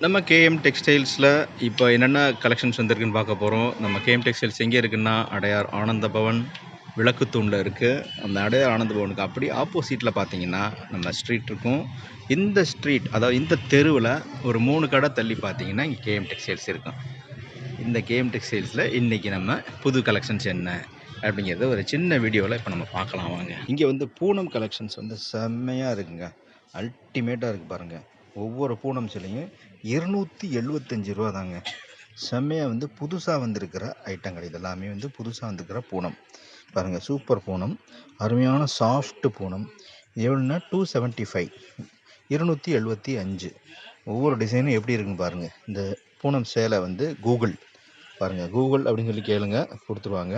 நம்ம கேஎம் டெக்ஸ்டைல்ஸில் இப்போ என்னென்ன கலெக்ஷன்ஸ் வந்திருக்குன்னு பார்க்க போகிறோம். நம்ம கேஎம் டெக்ஸ்டைல்ஸ் எங்கே இருக்குன்னா, அடையார் ஆனந்த பவன் விளக்குத்தூணில் இருக்குது. அந்த அடையார் ஆனந்த பவனுக்கு அப்படி ஆப்போசிட்டில் பார்த்தீங்கன்னா நம்ம ஸ்ட்ரீட் இருக்கும். இந்த ஸ்ட்ரீட், அதாவது இந்த தெருவில் ஒரு 3 கடை தள்ளி பார்த்தீங்கன்னா இங்கே கேஎம் டெக்ஸ்டைல்ஸ் இருக்கும். இந்த கேஎம் டெக்ஸ்டைல்ஸில் இன்றைக்கி நம்ம புது கலெக்ஷன்ஸ் என்ன அப்படிங்கிறத ஒரு சின்ன வீடியோவில் இப்போ நம்ம பார்க்கலாம் வாங்க. இங்கே வந்து பூனம் கலெக்ஷன்ஸ் வந்து செம்மையாக இருக்குங்க. அல்டிமேட்டாக இருக்குது பாருங்கள். ஒவ்வொரு பூனம் சிலையும் 275 ரூபா தாங்க. செம்மையாக வந்து புதுசாக வந்திருக்கிற ஐட்டங்கள் இதெல்லாமே வந்து புதுசாக வந்திருக்கிற பூனம் பாருங்கள். சூப்பர் பூனம், அருமையான சாஃப்ட் பூனம். எவ்வளோன்னா 275, 275. ஒவ்வொரு டிசைனும் எப்படி இருக்குன்னு பாருங்கள். இந்த பூனம் சேலை வந்து கூகுள் பாருங்கள், கூகுள் அப்படின்னு சொல்லி கேளுங்க, கொடுத்துருவாங்க.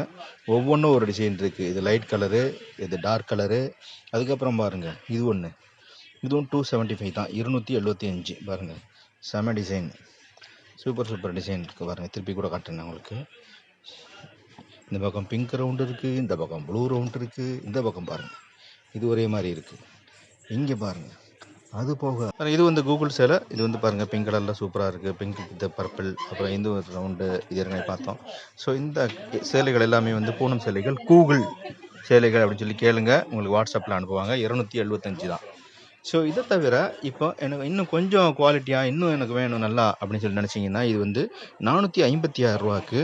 ஒவ்வொன்றும் ஒரு டிசைன் இருக்குது. இது லைட் கலரு, இது டார்க் கலரு. அதுக்கப்புறம் பாருங்கள், இது ஒன்று, இதுவும் 275 தான், 275 பாருங்கள். செம டிசைன், சூப்பர் டிசைன் இருக்குது பாருங்கள். திருப்பி கூட காட்டுறேன் உங்களுக்கு. இந்த பக்கம் பிங்க் ரவுண்டு இருக்குது, இந்த பக்கம் ப்ளூ ரவுண்டு இருக்குது, இந்த பக்கம் பாருங்கள் இது ஒரே மாதிரி இருக்குது. இங்கே பாருங்கள், அது போக இது வந்து கூகுள் சேலை. இது வந்து பாருங்கள் பிங்க் கலரில் சூப்பராக இருக்குது. பிங்க் வித் பர்பிள், அப்புறம் இந்த ஒரு ரவுண்டு, இது ஏற்கனவே பார்த்தோம். ஸோ இந்த சேலைகள் எல்லாமே வந்து பூனம் சேலைகள், கூகுள் சேலைகள் அப்படின்னு சொல்லி கேளுங்க, உங்களுக்கு வாட்ஸ்அப்பில் அனுப்புவாங்க. 275 தான். ஸோ இதை தவிர இப்போ எனக்கு இன்னும் கொஞ்சம் குவாலிட்டியாக இன்னும் எனக்கு வேணும் நல்லா அப்படின்னு சொல்லி நினச்சிங்கன்னா, இது வந்து 456 ரூபாய்க்கு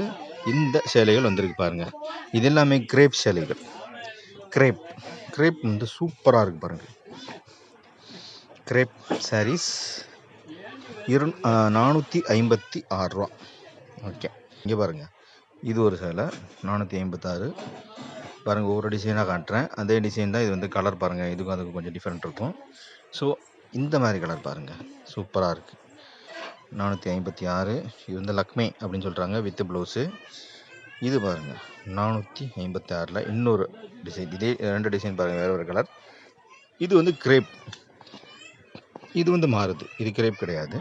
இந்த சேலைகள் வந்திருக்கு பாருங்கள். இது எல்லாமே கிரேப் சேலைகள். கிரேப் வந்து சூப்பராக இருக்குது பாருங்கள். கிரேப் சாரீஸ் 456 ரூபா. ஓகே, இங்கே பாருங்கள், இது ஒரு சேலை 456 பாருங்கள். ஒவ்வொரு டிசைனாக காட்டுறேன். அதே டிசைன் தான். இது வந்து கலர் பாருங்கள், இதுக்கும் அதுக்கும் கொஞ்சம் டிஃப்ரெண்ட் இருக்கும். ஸோ இந்த மாதிரி கலர் பாருங்கள், சூப்பராக இருக்குது. 456. இது வந்து லக்மே அப்படின்னு சொல்கிறாங்க, வித் ப்ளவுஸு. இது பாருங்கள் 456ல் இன்னொரு டிசைன். இதே 2 டிசைன் பாருங்கள், வேறு ஒரு கலர். இது வந்து கிரேப், இது வந்து மாறுது, இது கிரேப் கிடையாது.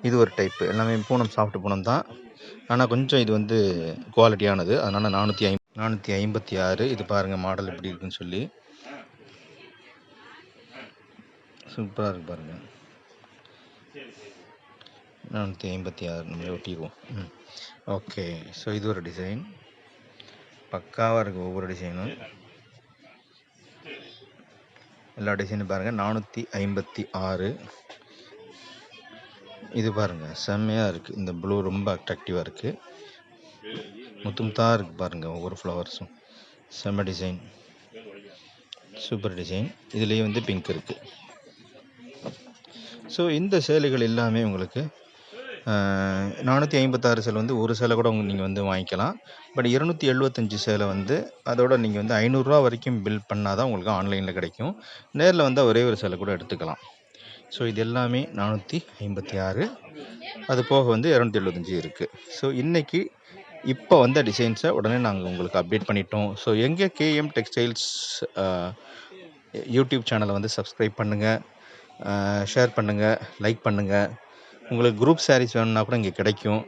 இது ஒரு டைப்பு. எல்லாமே பூனம், சாஃப்ட் பூனம் தான், ஆனால் கொஞ்சம் இது வந்து குவாலிட்டியானது. அதனால் 456. இது பாருங்கள் மாடல் எப்படி இருக்குன்னு சொல்லி, சூப்பராக இருக்குது பாருங்கள். 456 நம்ம ஒட்டிடுவோம். ஓகே, ஸோ இது ஒரு டிசைன், பக்காவாக இருக்குது. ஒவ்வொரு டிசைனும், எல்லா டிசைனும் பாருங்கள். 456. இது பாருங்கள் செம்மையாக இருக்குது. இந்த ப்ளூ ரொம்ப அட்ராக்டிவாக இருக்குது. முத்துமுத்தாக இருக்குது பாருங்கள், ஒவ்வொரு ஃப்ளவர்ஸும். செம்ம டிசைன், சூப்பர் டிசைன். இதுலேயே வந்து பிங்க் இருக்குது. ஸோ இந்த சேலைகள் எல்லாமே உங்களுக்கு 456 சேலை வந்து ஒரு சேலை கூட நீங்கள் வந்து வாங்கிக்கலாம். பட் 275 சேலை வந்து அதோட நீங்கள் வந்து 500 ரூபா வரைக்கும் பில் பண்ணால் தான் உங்களுக்கு ஆன்லைனில் கிடைக்கும். நேரில் வந்தால் ஒரே ஒரு சேலை கூட எடுத்துக்கலாம். ஸோ இது எல்லாமே 456. அது போக வந்து 275 இருக்குது. ஸோ இன்றைக்கி இப்போ வந்த டிசைன்ஸை உடனே நாங்கள் உங்களுக்கு அப்டேட் பண்ணிட்டோம். ஸோ எங்கள் கேஎம் டெக்ஸ்டைல்ஸ் யூடியூப் சேனலை வந்து சப்ஸ்கிரைப் பண்ணுங்கள், ஷேர் பண்ணுங்கள், லைக் பண்ணுங்கள். உங்களுக்கு குரூப் சாரீஸ் வேணும்னா கூட இங்கே கிடைக்கும்.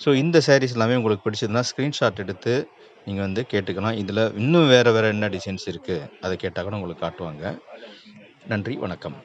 ஸோ இந்த சாரீஸ் எல்லாமே உங்களுக்கு பிடிச்சதுன்னா ஸ்க்ரீன்ஷாட் எடுத்து நீங்கள் வந்து கேட்டுக்கலாம். இதில் இன்னும் வேறு என்ன டிசைன்ஸ் இருக்குது அதை கேட்டால் கூட உங்களுக்கு காட்டுவாங்க. நன்றி, வணக்கம்.